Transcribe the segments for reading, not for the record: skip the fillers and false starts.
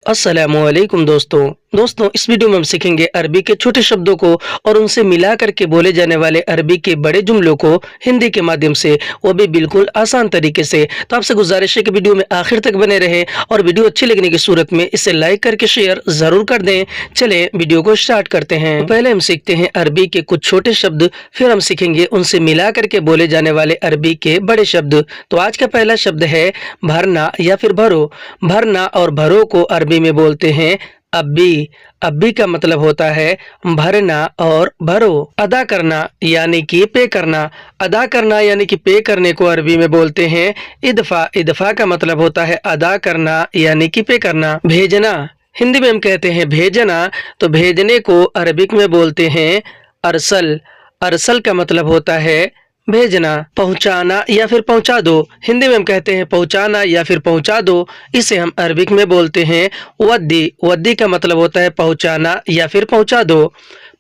अस्सलामुअलैकुम दोस्तों इस वीडियो में हम सीखेंगे अरबी के छोटे शब्दों को और उनसे मिला करके बोले जाने वाले अरबी के बड़े जुमलों को हिंदी के माध्यम से, वो भी बिल्कुल आसान तरीके से। तो आपसे गुजारिश है कि वीडियो में आखिर तक बने रहें और वीडियो अच्छी लगने की सूरत में इसे लाइक करके शेयर जरूर कर दें। चलें वीडियो को स्टार्ट करते हैं। तो पहले हम सीखते हैं अरबी के कुछ छोटे शब्द, फिर हम सीखेंगे उनसे मिला करके बोले जाने वाले अरबी के बड़े शब्द। तो आज का पहला शब्द है भरना या फिर भरो। भरना और भरो को अरबी में बोलते हैं अब्बी। अब्बी का मतलब होता है भरना और भरो। अदा करना यानी कि पे करना। अदा करना यानी कि पे करने को अरबी में बोलते हैं इदफा। इदफा का मतलब होता है अदा करना यानी कि पे करना। भेजना, हिंदी में हम कहते हैं भेजना, तो भेजने को अरबिक में बोलते हैं अरसल। अरसल का मतलब होता है भेजना। पहुंचाना या फिर पहुंचा दो, हिंदी में हम कहते हैं पहुंचाना या फिर पहुंचा दो, इसे हम अरबिक में बोलते हैं वद्दी। वद्दी का मतलब होता है पहुंचाना या फिर पहुंचा दो।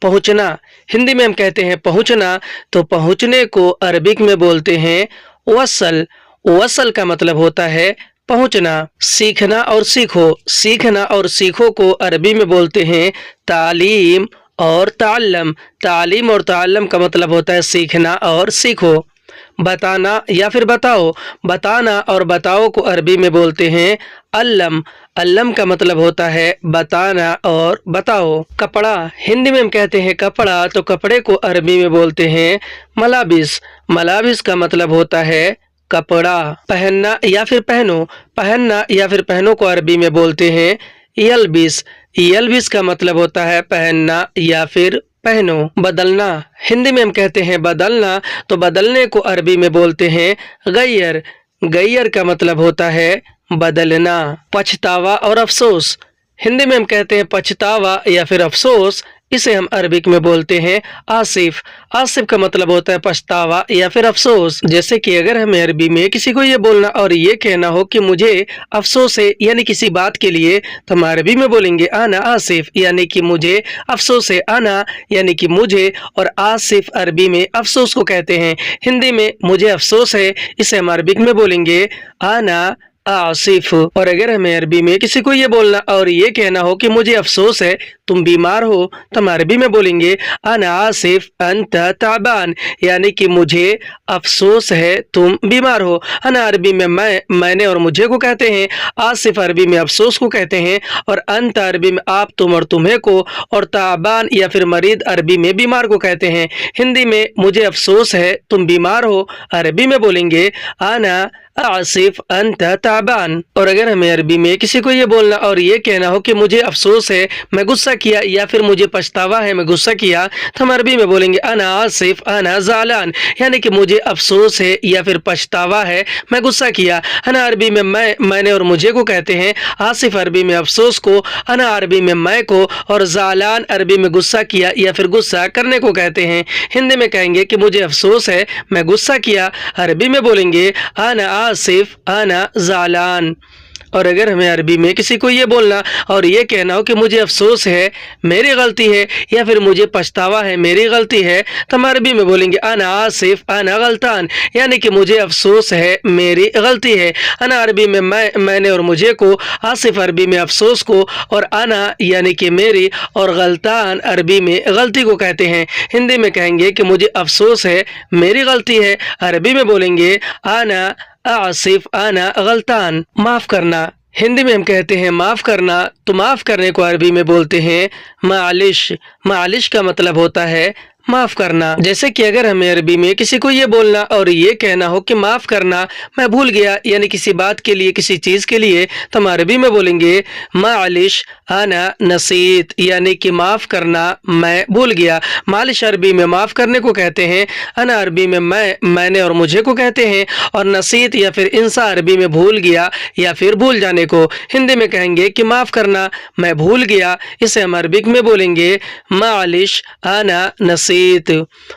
पहुंचना, हिंदी में हम कहते हैं पहुंचना, तो पहुंचने को अरबिक में बोलते हैं वसल। वसल का मतलब होता है पहुंचना। सीखना और सीखो, सीखना और सीखो को अरबी में बोलते हैं तालीम और ताल्लम। तालीम और ताल्लम का मतलब होता है सीखना और सीखो। बताना या फिर बताओ, बताना और बताओ को अरबी में बोलते हैं अल्लम। अल्लम का मतलब होता है बताना और बताओ। कपड़ा, हिंदी में हम कहते हैं कपड़ा, तो कपड़े को अरबी में बोलते हैं मलाबिस। मलाबिस का मतलब होता है कपड़ा। पहनना या फिर पहनो, पहनना या फिर पहनो को अरबी में बोलते हैं यलबिस। यलबिस का मतलब होता है पहनना या फिर पहनो। बदलना, हिंदी में हम कहते हैं बदलना, तो बदलने को अरबी में बोलते हैं गैयर। गैयर का मतलब होता है बदलना। पछतावा और अफसोस, हिंदी में हम कहते हैं पछतावा या फिर अफसोस, इसे हम अरबिक में बोलते हैं आसिफ। आसिफ का मतलब होता है पछतावा या फिर अफसोस। जैसे कि अगर हमें अरबी में किसी को ये बोलना और ये कहना हो कि मुझे अफसोस है यानी किसी बात के लिए, तो हम अरबी में बोलेंगे आना आसिफ, यानी कि मुझे अफसोस है। आना यानी कि मुझे, और आसिफ अरबी में अफसोस को कहते हैं। हिंदी में मुझे अफसोस है, इसे हम अरबिक में बोलेंगे आना आसिफ। और अगर हमें अरबी में किसी को ये बोलना और ये कहना हो कि मुझे अफसोस है तुम बीमार हो, तो हम अरबी में बोलेंगे अना आसिफ अंत ताबान, यानी कि मुझे अफसोस है तुम बीमार हो। अना अरबी में मैंने और मुझे को कहते हैं, आसिफ अरबी में अफसोस को कहते हैं, और अंत अरबी में आप तुम और तुम्हें को, और ताबान या फिर मरीद अरबी में बीमार को कहते हैं। हिंदी में मुझे अफसोस है तुम बीमार हो, अरबी में बोलेंगे आना आसिफ अंत ताबान। और अगर हमें अरबी में किसी को ये बोलना और ये कहना हो कि मुझे अफसोस है मैं गुस्सा किया, या फिर मुझे पछतावा है मैं गुस्सा किया, तो हम अरबी में बोलेंगे अना आसिफ अना जालान, यानी कि मुझे अफसोस है या फिर पछतावा है मैं गुस्सा किया। अना अरबी में मैंने और मुझे को कहते हैं, आसिफ अरबी में अफसोस को, अना अरबी में मैं को, और जालान अरबी में गुस्सा किया या फिर गुस्सा करने को कहते हैं। हिंदी में कहेंगे कि मुझे अफसोस है मैं गुस्सा किया, अरबी में बोलेंगे आना आसिफ आना जालान। और अगर हमें अरबी में किसी को ये बोलना और ये कहना हो कि मुझे अफसोस है मेरी गलती है, या फिर मुझे पछतावा है मेरी गलती है, तो हम अरबी में बोलेंगे अना आसिफ अना गलतान, यानी कि मुझे अफसोस है मेरी गलती है। अना अरबी में मैंने और मुझे को, आसिफ अरबी में अफसोस को, और अना यानी कि मेरी, और गलतान अरबी में गलती को कहते हैं। हिंदी में कहेंगे कि मुझे अफसोस है मेरी गलती है, अरबी में बोलेंगे आना आसिफ आना गलतान। माफ करना, हिंदी में हम कहते हैं माफ करना, तो माफ करने को अरबी में बोलते हैं मालिश। मालिश का मतलब होता है माफ करना। जैसे कि अगर हमें अरबी में किसी को ये बोलना और ये कहना हो कि माफ करना मैं भूल गया, यानी किसी बात के लिए किसी चीज के लिए, तो हम अरबी में बोलेंगे मालिश आना नसीत, यानी कि माफ करना मैं भूल गया। मालिश अरबी में माफ करने को कहते हैं, अना अरबी में मैंने और मुझे को कहते हैं, और नसीत या फिर इंसा अरबी में भूल गया या फिर भूल जाने को। हिंदी में कहेंगे कि माफ करना मैं भूल गया, इसे हम अरबिक में बोलेंगे मालिश आना नसीत। नसीत।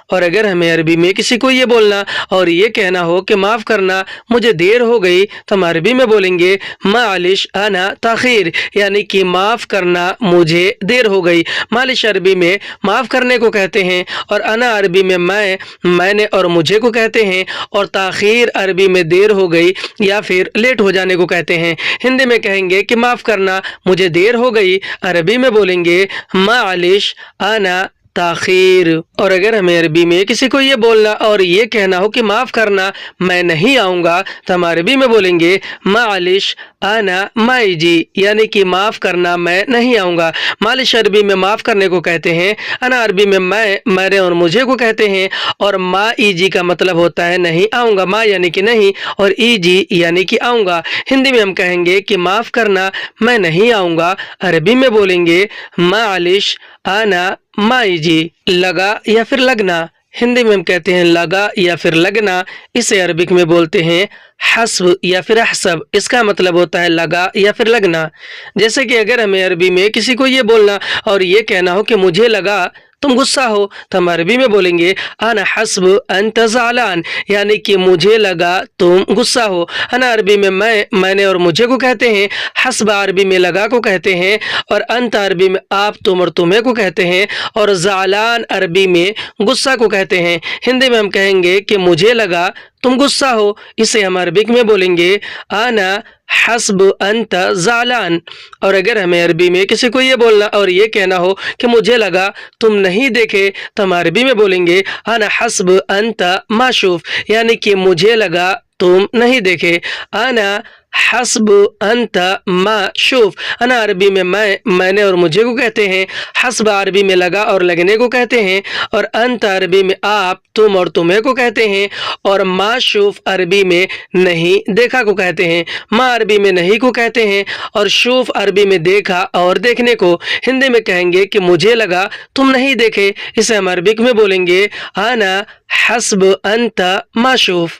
और अगर हमें अरबी में किसी को ये बोलना और ये कहना हो कि माफ़ करना मुझे देर हो गई, तो हम अरबी में बोलेंगे मालिश आना ताखीर, यानी कि माफ़ करना मुझे देर हो गई। मालिश अरबी में माफ़ करने को कहते हैं, और अना अरबी में मैंने और मुझे को कहते हैं, और ताखीर अरबी में देर हो गई या फिर लेट हो जाने को कहते हैं। हिंदी में कहेंगे कि माफ़ करना मुझे देर हो गई, अरबी में बोलेंगे मालिश आना ताखीर। और अगर हमें अरबी में किसी को ये बोलना और ये कहना हो कि माफ़ करना मैं नहीं आऊँगा, तो हम अरबी में बोलेंगे मालिश आना माईजी, यानी कि माफ़ करना मैं नहीं आऊँगा। मालिश अरबी में माफ़ करने को कहते हैं, अना अरबी में मैंने और मुझे को कहते हैं, और माईजी का मतलब होता है नहीं आऊँगा। माँ यानी कि नहीं और ईजी यानी कि आऊँगा। हिंदी में हम कहेंगे कि माफ़ करना मैं नहीं आऊँगा, अरबी में बोलेंगे मालिश आना माईजी। लगा या फिर लगना, हिंदी में हम कहते हैं लगा या फिर लगना, इसे अरबिक में बोलते हैं हस्ब या फिर अहसब। इसका मतलब होता है लगा या फिर लगना। जैसे कि अगर हमें अरबी में किसी को ये बोलना और ये कहना हो कि मुझे लगा तुम गुस्सा हो, तो हम अरबी में बोलेंगे अना हस्ब अंत ज़ालान, यानी कि मुझे लगा तुम गुस्सा हो। अना अरबी में मैंने और मुझे को कहते हैं, हस्ब अरबी में लगा को कहते हैं, और अंत अरबी में आप तुम और तुम्हें को कहते हैं, और ज़ालान अरबी में गुस्सा को कहते हैं। हिंदी में हम कहेंगे कि मुझे लगा तुम गुस्सा हो, इसे हम अरबिक में बोलेंगे आना हस्ब अंत ज़ालान। और अगर हमें अरबी में किसी को ये बोलना और ये कहना हो कि मुझे लगा तुम नहीं देखे, तो हम अरबी में बोलेंगे आना हस्ब अंत माशूफ, यानी कि मुझे लगा तुम नहीं देखे। आना हस्ब अंत माशूफ, अना अरबी में मैंने और मुझे को कहते हैं, हस्ब अरबी में लगा और लगने को कहते हैं, और अंत अरबी में आप तुम और तुम्हें को कहते हैं, और माशूफ अरबी में नहीं देखा को कहते हैं। माँ अरबी में नहीं को कहते हैं, और शूफ अरबी में देखा और देखने को। हिंदी में कहेंगे कि मुझे लगा तुम नहीं देखे, इसे हम अरबिक में बोलेंगे आना हस्ब अंत माशूफ।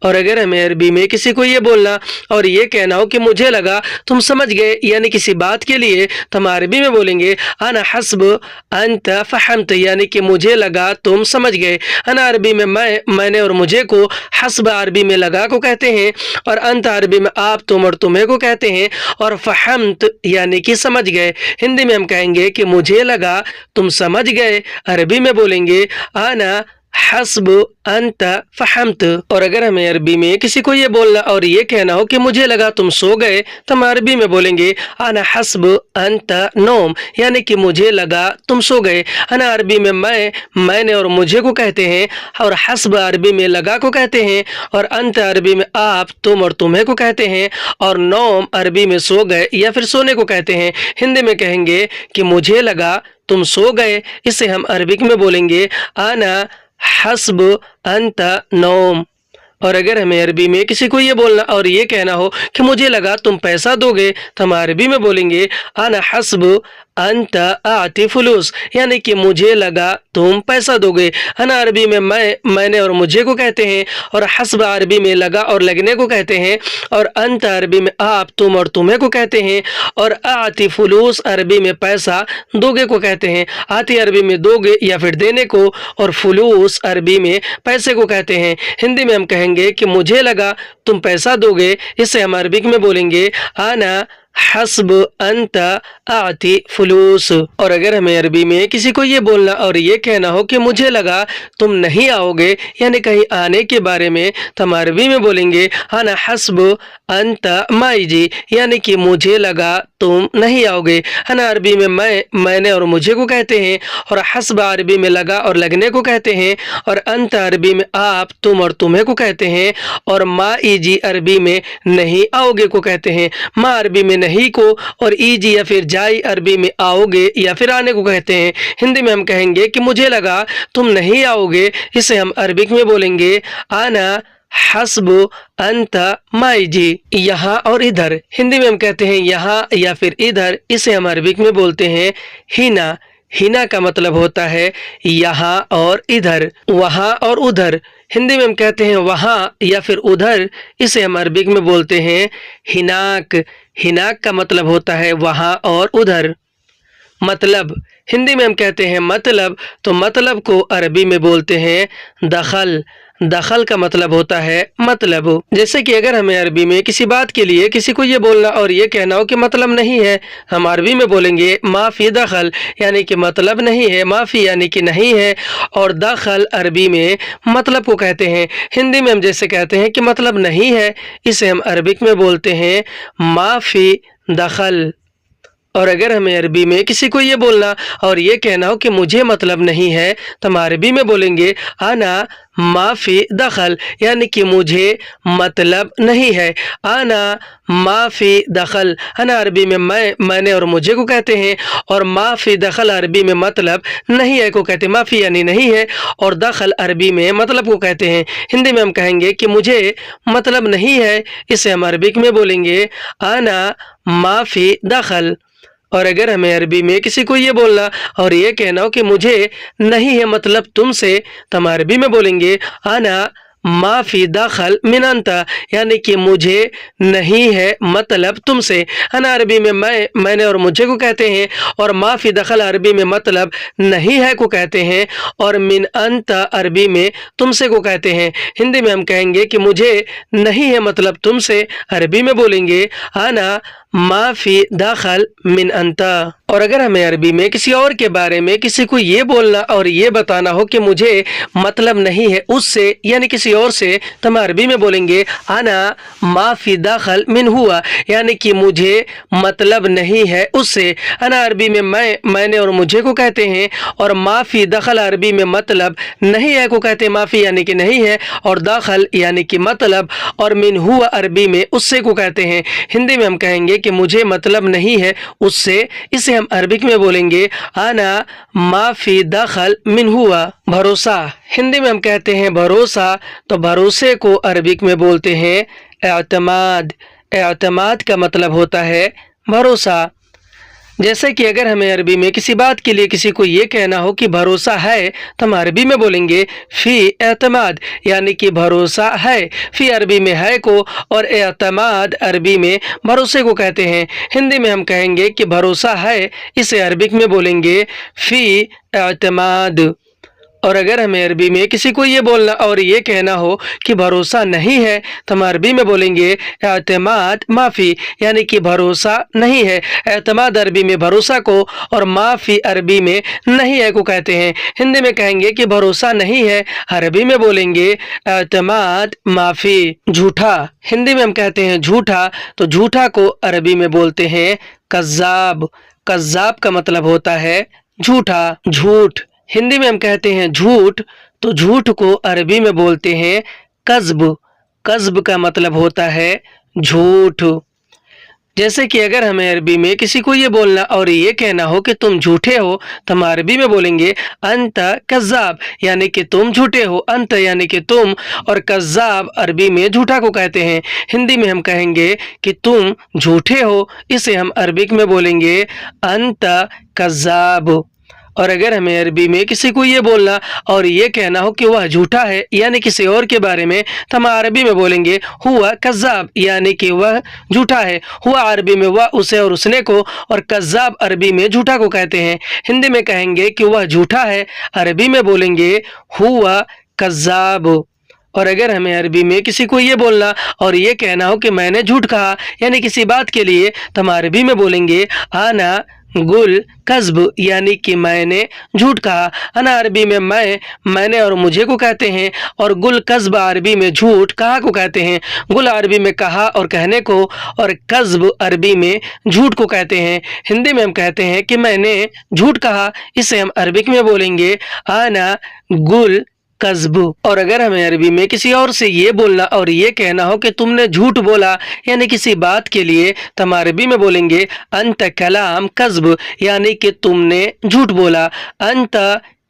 और अगर हमें अरबी में किसी को ये बोलना और ये कहना हो कि मुझे लगा तुम समझ गए, यानी किसी बात के लिए, तो हम अरबी में बोलेंगे अना हस्ब अंत फहमत, यानी कि मुझे लगा तुम समझ गए। अना अरबी में मैंने और मुझे को हस्ब अरबी में लगा को कहते हैं, और अंत अरबी में आप तुम और तुम्हें को कहते हैं, और फहमत यानी कि समझ गए। हिंदी में हम कहेंगे कि मुझे लगा तुम समझ गए, अरबी में बोलेंगे आना हस्ब अंत फहमत। और अगर हमें अरबी में किसी को ये बोलना और ये कहना हो कि मुझे लगा तुम सो गए, तो हम अरबी में बोलेंगे अना हस्ब अंत नौम, यानी कि मुझे लगा तुम सो गए। अना अरबी में मैंने और मुझे को कहते हैं, और हस्ब अरबी में लगा को कहते हैं, और अंत अरबी में आप तुम और तुम्हें को कहते हैं, और नौम अरबी में सो गए या फिर सोने को कहते हैं। हिंदी में कहेंगे कि मुझे लगा तुम सो गए, इसे हम अरबिक में बोलेंगे आना हस्ब अंत नौम। और अगर हमें अरबी में किसी को ये बोलना और ये कहना हो कि मुझे लगा तुम पैसा दोगे, तो हम अरबी में बोलेंगे अना हस्ब अंत आती फुलूस, यानी कि मुझे लगा तुम पैसा दोगे। अना अरबी में मैंने और मुझे को कहते हैं, और हस्ब अरबी में लगा और लगने को कहते हैं, और अंत अरबी में आप तुम और तुम्हें को कहते हैं, और आती फुलूस अरबी में पैसा दोगे को कहते हैं। आती अरबी में दोगे या फिर देने को, और फुलूस अरबी में पैसे को कहते हैं। हिंदी में हम कहेंगे कि मुझे लगा तुम पैसा दोगे, इसे हम अरबिक में बोलेंगे आना हस्ब अंत आती फुलूस। और अगर हमें अरबी में किसी को ये बोलना और ये कहना हो कि मुझे लगा तुम नहीं आओगे, यानी कहीं आने के बारे में, तो हम अरबी में बोलेंगे अना हस्ब अंत माईजी, यानी कि मुझे लगा तुम नहीं आओगे। अना अरबी में मैंने और मुझे को कहते हैं, और हस्ब अरबी में लगा और लगने को कहते हैं, और अंत अरबी में आप तुम और तुम्हें को कहते हैं, और माईजी अरबी में नहीं आओगे को कहते हैं। माँ अरबी में नहीं को, और ईजी या फिर जाई अरबी में आओगे या फिर आने को कहते हैं। हिंदी में हम कहेंगे कि मुझे लगा तुम नहीं आओगे, इसे हम अरबिक में बोलेंगे आना हस्ब अंत माईजी। यहाँ और इधर, हिंदी में हम कहते हैं यहाँ या फिर इधर, इसे हम अरबिक में बोलते हैं हिना। हिना का मतलब होता है यहाँ और इधर। वहाँ और उधर, हिंदी में हम कहते हैं वहाँ या फिर उधर, इसे हम अरबिक में बोलते हैं हिनाक। हिनाक का मतलब होता है वहाँ और उधर। मतलब हिंदी में हम कहते हैं मतलब, तो मतलब को अरबी में बोलते हैं दखल। दखल का मतलब होता है मतलब। जैसे कि अगर हमें अरबी में किसी बात के लिए किसी को ये बोलना और ये कहना हो कि मतलब नहीं है, हम अरबी में बोलेंगे माफ़ी दखल, यानी कि मतलब नहीं है, माफ़ी यानी कि नहीं है, और दखल अरबी में मतलब को कहते हैं। हिंदी में हम जैसे कहते हैं कि मतलब नहीं है, इसे हम अरबिक में बोलते हैं माफ़ी दखल। और अगर हमें अरबी में किसी को ये बोलना और ये कहना हो कि मुझे मतलब नहीं है, तो हम अरबी में बोलेंगे आना माफ़ी दखल, यानी कि मुझे मतलब नहीं है। आना माफ़ी दखल, आना अरबी में मैंने और मुझे को कहते हैं, और माफ़ी दखल अरबी में मतलब नहीं है को कहते हैं। माफ़ी यानी नहीं है, और दखल अरबी में मतलब को कहते हैं। हिंदी में हम कहेंगे कि मुझे मतलब नहीं है, इसे हम अरबिक में बोलेंगे आना माफ़ी दखल। और अगर हमें अरबी में किसी को ये बोलना और ये कहना हो कि मुझे नहीं है मतलब तुमसे, तो हम अरबी में बोलेंगे आना माफ़ी दखल मिन अंता, यानी कि मुझे नहीं है मतलब तुमसे। अना अरबी में मैंने और मुझे को कहते हैं, और माफ़ी दखल अरबी में मतलब नहीं है को कहते हैं, और मिन अंता अरबी में तुमसे को कहते हैं। हिंदी में हम कहेंगे कि मुझे नहीं है मतलब तुमसे, अरबी में बोलेंगे आना माफ़ी दखल मिन अंता। और अगर हमें अरबी में किसी और के बारे में किसी को ये बोलना और ये बताना हो कि मुझे मतलब नहीं है उससे, यानी किसी और से, तो हम अरबी में बोलेंगे आना माफ़ी दखल मिन हुआ, यानी कि मुझे मतलब नहीं है उससे। अना अरबी में मैंने और मुझे को कहते हैं, और माफ़ी दखल अरबी में मतलब नहीं है को कहते हैं, माफ़ी यानी कि नहीं है, और दखल यानी कि मतलब, और मिन हुआ अरबी में उससे को कहते हैं। हिंदी में हम कहेंगे कि मुझे मतलब नहीं है उससे, इसे हम अरबिक में बोलेंगे आना माफ़ी दखल मिन हुआ। भरोसा, हिंदी में हम कहते हैं भरोसा, तो भरोसे को अरबिक में बोलते हैं एतमाद। एतमाद का मतलब होता है भरोसा। जैसे कि अगर हमें अरबी में किसी बात के लिए किसी को ये कहना हो कि भरोसा है, तो हम अरबी में बोलेंगे फ़ी एतमाद, यानी कि भरोसा है। फ़ी अरबी में है को, और एतमाद अरबी में भरोसे को कहते हैं। हिंदी में हम कहेंगे कि भरोसा है, इसे अरबिक में बोलेंगे फ़ी एतमाद। और अगर हमें अरबी में किसी को ये बोलना और ये कहना हो कि भरोसा नहीं है, तो हम अरबी में बोलेंगे एतमाद माफ़ी, यानी कि भरोसा नहीं है। एतमाद अरबी में भरोसा को, और माफ़ी अरबी में नहीं है को कहते हैं। हिंदी में कहेंगे कि भरोसा नहीं है, अरबी में बोलेंगे एतमाद माफ़ी। झूठा, हिंदी में हम कहते हैं झूठा, तो झूठा को अरबी में बोलते हैं कज़्ज़ाब। कज़्ज़ाब का मतलब होता है झूठा, झूठ। हिंदी में हम कहते हैं झूठ, तो झूठ को अरबी में बोलते हैं कज़्ब। कज़्ब का मतलब होता है झूठ। जैसे कि अगर हमें अरबी में किसी को ये बोलना और ये कहना हो कि तुम झूठे हो, तो हम अरबी में बोलेंगे अंत कज़्ज़ाब, यानी कि तुम झूठे हो। अंत यानी कि तुम, और कज़्ज़ाब अरबी में झूठा को कहते हैं। हिंदी में हम कहेंगे कि तुम झूठे हो, इसे हम अरबिक में बोलेंगे अंत कज़्ज़ाब। और अगर हमें अरबी में किसी को ये बोलना और ये कहना हो कि वह झूठा है, यानी किसी और के बारे में, तो हम अरबी में बोलेंगे हुआ कज़्ज़ाब, यानी कि वह झूठा है। हुआ अरबी में वह, उसे और उसने को, और कज़्ज़ाब अरबी में झूठा को कहते हैं। हिंदी में कहेंगे कि वह झूठा है, अरबी में बोलेंगे हुआ कज़्ज़ाब। और अगर हमें अरबी में किसी को ये बोलना और ये कहना हो कि मैंने झूठ कहा, यानी किसी बात के लिए, तो हम अरबी में बोलेंगे आना गुल कज़्ब, यानी कि मैंने झूठ कहा। अना अरबी में मैंने और मुझे को कहते हैं, और गुल कज़्ब अरबी में झूठ कहा को कहते हैं। गुल अरबी में कहा और कहने को, और कज़्ब अरबी में झूठ को कहते हैं। हिंदी में हम कहते हैं कि मैंने झूठ कहा, इसे हम अरबिक में बोलेंगे आना गुल कज़्ब। और अगर हमें अरबी में किसी और से ये बोलना और ये कहना हो कि तुमने झूठ बोला, यानी किसी बात के लिए, तो हम अरबी में बोलेंगे अंत कलाम कज़्ब, यानी कि तुमने झूठ बोला। अंत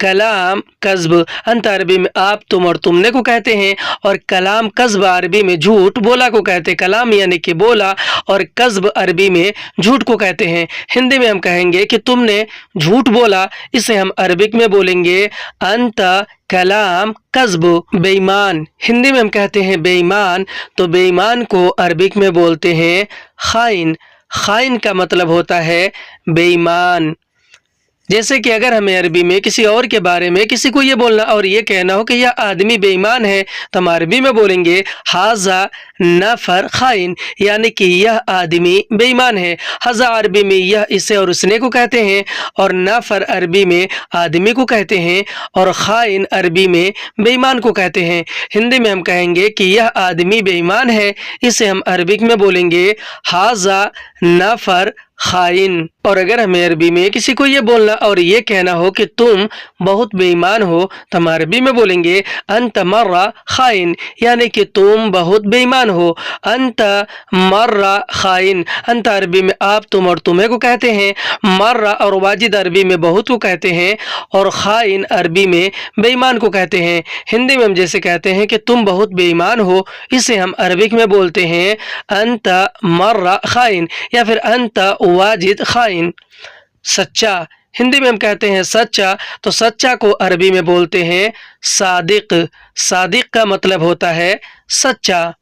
कलाम कज़्ब, अंत अरबी में आप, तुम और तुमने को कहते हैं, और कलाम कज़्ब अरबी में झूठ बोला को कहते हैं। कलाम यानी कि बोला, और कज़्ब अरबी में झूठ को कहते हैं। हिंदी में हम कहेंगे कि तुमने झूठ बोला, इसे हम अरबिक में बोलेंगे अंत कलाम कज़्ब। बेईमान, हिंदी में हम कहते हैं बेईमान, तो बेईमान को अरबिक में बोलते हैं खाइन। खाइन का मतलब होता है बेईमान। जैसे कि अगर हमें अरबी में किसी और के बारे में किसी को ये बोलना और ये कहना हो कि यह आदमी बेईमान है, तो हम अरबी में बोलेंगे हाजा नफर खाइन, यानी कि यह आदमी बेईमान है। हज़ा अरबी में यह, इसे और उसने को कहते हैं, और नफर अरबी में आदमी को कहते हैं, और खाइन अरबी में बेईमान को कहते हैं। हिंदी में हम कहेंगे कि यह आदमी बेईमान है, इसे हम अरबिक में बोलेंगे हाजा नफर खाइन। और अगर हमें अरबी में किसी को ये बोलना और ये कहना हो कि तुम बहुत बेईमान हो, तो हम अरबी में बोलेंगे अंत मर्रा खाइन, यानी कि तुम बहुत बेईमान हो। अंत मर्रा खाइन, अंत अरबी में आप, तुम और तुम्हें को कहते हैं। मर्रा और वाजिद अरबी में बहुत को कहते हैं, और खाइन अरबी में बेईमान को कहते हैं। हिंदी में हम जैसे कहते हैं कि तुम बहुत बेईमान हो, इसे हम अरबिक में बोलते हैं अंत मर्रा खाइन, या फिर अंत वाजिद खाइन। सच्चा, हिंदी में हम कहते हैं सच्चा, तो सच्चा को अरबी में बोलते हैं सादिक। सादिक का मतलब होता है सच्चा।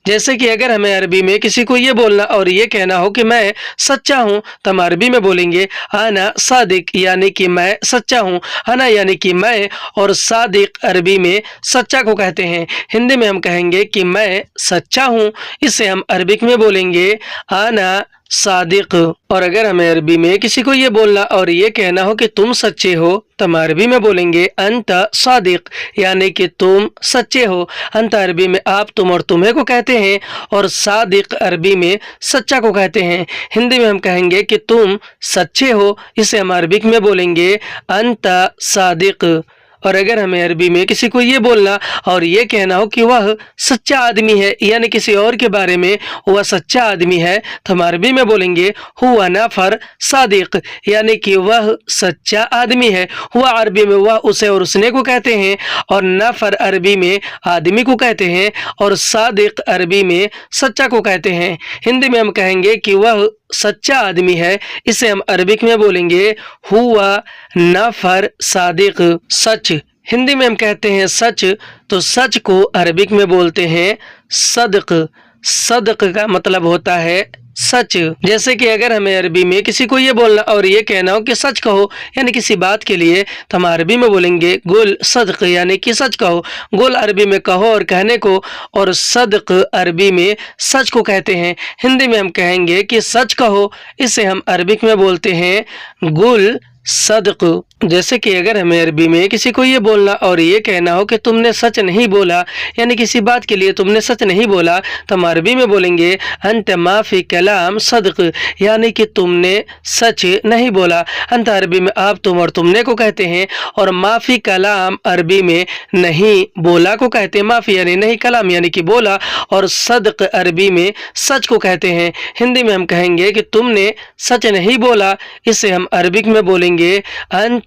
जैसे कि अगर हमें अरबी में किसी को ये बोलना और ये कहना हो कि मैं सच्चा हूँ, तो हम अरबी में बोलेंगे आना सादिक, यानी कि मैं सच्चा हूँ। आना यानी कि मैं, और सादिक अरबी में सच्चा को कहते हैं। हिंदी में हम कहेंगे कि मैं सच्चा हूँ, इसे हम अरबिक में बोलेंगे आना सादिक। और अगर हमें अरबी में किसी को ये बोलना और ये कहना हो कि तुम सच्चे हो, तो हम अरबी में बोलेंगे अंत सादिक, यानी कि तुम सच्चे हो। अंत अरबी में आप, तुम और तुम्हें को कहते हैं, और सादिक अरबी में सच्चा को कहते हैं। हिंदी में हम कहेंगे कि तुम सच्चे हो, इसे हम अरबिक में बोलेंगे अंत सादिक। और अगर हमें अरबी में किसी को ये बोलना और ये कहना हो कि वह सच्चा आदमी है, यानी किसी और के बारे में वह सच्चा आदमी है, तो हम अरबी में बोलेंगे हुआ नफर सादिक, यानी कि वह सच्चा आदमी है। हुआ अरबी में वह, उसे और उसने को कहते हैं, और नफर अरबी में आदमी को कहते हैं, और सादिक अरबी में सच्चा को कहते हैं। हिंदी में हम कहेंगे कि वह सच्चा आदमी है, इसे हम अरबिक में बोलेंगे हुआ नफर सादिक। सच, हिंदी में हम कहते हैं सच, तो सच को अरबिक में बोलते हैं सदक। सदक का मतलब होता है सच। जैसे कि अगर हमें अरबी में किसी को ये बोलना और ये कहना हो कि सच कहो, यानी किसी बात के लिए, तो हम अरबी में बोलेंगे गुल सदक, यानी कि सच कहो। गुल अरबी में कहो और कहने को, और सदक अरबी में सच को कहते हैं। हिंदी में हम कहेंगे कि सच कहो, इसे हम अरबिक में बोलते हैं गुल सदक। जैसे कि अगर हमें अरबी में किसी को ये बोलना और ये कहना हो कि तुमने सच नहीं बोला, यानी किसी बात के लिए तुमने सच नहीं बोला, तो हम अरबी में बोलेंगे अंत माफी कलाम सदक, यानी कि तुमने सच नहीं बोला। अंत अरबी में आप, तुम और तुमने को कहते हैं, और माफी कलाम अरबी में नहीं बोला को कहते हैं। माफी यानी नहीं, कलाम यानी कि बोला, और सदक अरबी में सच को कहते हैं। हिंदी में हम कहेंगे कि तुमने सच नहीं बोला, इसे हम अरबिक में बोलेंगे अंत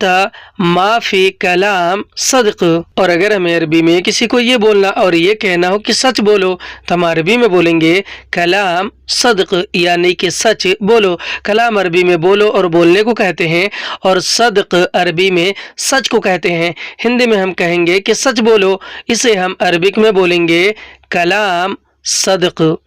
माफी कलाम सदक। और अगर हमें अरबी में किसी को ये बोलना और ये कहना हो कि सच बोलो, तो हम अरबी में बोलेंगे कलाम सदक, यानी कि सच बोलो। कलाम अरबी में बोलो और बोलने को कहते हैं, और सदक अरबी में सच को कहते हैं। हिंदी में हम कहेंगे कि सच बोलो, इसे हम अरबिक में बोलेंगे कलाम सदक।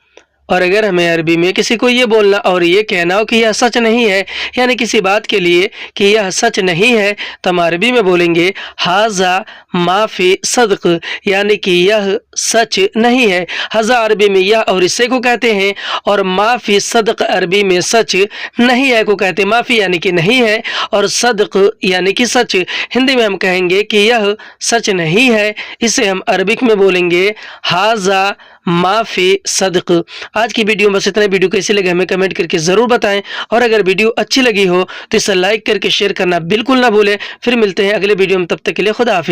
और अगर हमें अरबी में किसी को ये बोलना और ये कहना हो कि यह सच नहीं है, यानी किसी बात के लिए कि यह सच नहीं है, तो हम अरबी में बोलेंगे हाजा माफी सदक, यानी कि यह सच नहीं है। हज़ा अरबी में यह और इससे को कहते हैं, और माफी सदक अरबी में सच नहीं है को कहते हैं। माफी यानी कि नहीं है, और सदक यानी कि सच। हिंदी में हम कहेंगे कि यह सच नहीं है, इसे हम अरबिक में बोलेंगे हाजा माफी सदक। आज की वीडियो में बस इतना। वीडियो कैसी लगे हमें कमेंट करके ज़रूर बताएं, और अगर वीडियो अच्छी लगी हो तो इसे लाइक करके शेयर करना बिल्कुल ना भूलें। फिर मिलते हैं अगले वीडियो में, तब तक के लिए खुदा हाफिज़।